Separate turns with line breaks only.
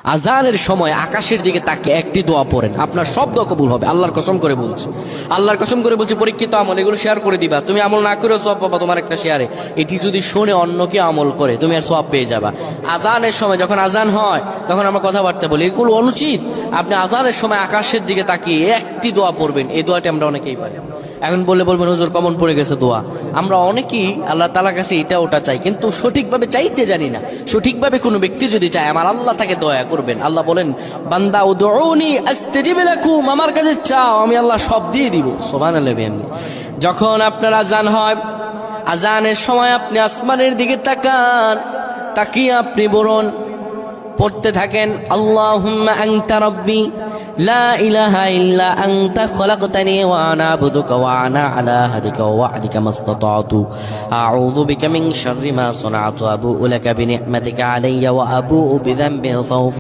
আজানের সময় আকাশের দিকে তাকে একটি দোয়া পড়েন, আপনার সব দোয়া কবুল হবে। আল্লাহর কসম করে বলছি, আল্লাহর কসম করে বলছি, পরীক্ষিত আমল এগুলো শেয়ার করে দিবা। তুমি আমল না করেও সওয়াব পাবা তোমার একটা শেয়ারে। এটি যদি শুনে অন্য কেউ আমল করে তুমি আর সওয়াব পেয়ে যাবা। আজানের সময় যখন আজান হয় তখন আমরা কথাবার্তা বলি, এগুলো অনুচিত। আপনি আজানের সময় আকাশের দিকে তাকিয়ে একটি দোয়া পড়বেন। এই দোয়াটি আমরা অনেকেই পারি। এখন বলবেন হুজুর কমন পড়ে গেছে দোয়া। আমরা অনেকেই আল্লাহ তাআলার কাছে এটা ওটা চাই, কিন্তু সঠিকভাবে চাইতে জানি না। সঠিকভাবে কোনো ব্যক্তি যদি চায় আমার আল্লাহ তাকে দয়া করবেন। আল্লাহ বলেন, বান্দা উদউনি আস্তাজিব লাকুম, আমার কাছে চাও আমি আল্লাহ সব দিয়ে দিব। সুবহানাল্লাহ। যখন আপনার আজান হয়, আজানের সময় আপনি আসমানের দিকে তাকান, তাকিয়ে আপনি বলুন, পড়তে থাকেন, আল্লাহুম্মা আনতা রাব্বি লা ইলাহা ইল্লা আনতা খলাকতানি ওয়া আনা আবদুকা ওয়া আনা আলা আহদিকা ওয়া ওয়া'দিকা মাসতাতা'তু আউযু বিকা মিন শাররি মা সানা'তু আবু'ু লাকা বিনি'মাতিকা আলাইয়া ওয়া আবু'ু বিযানবি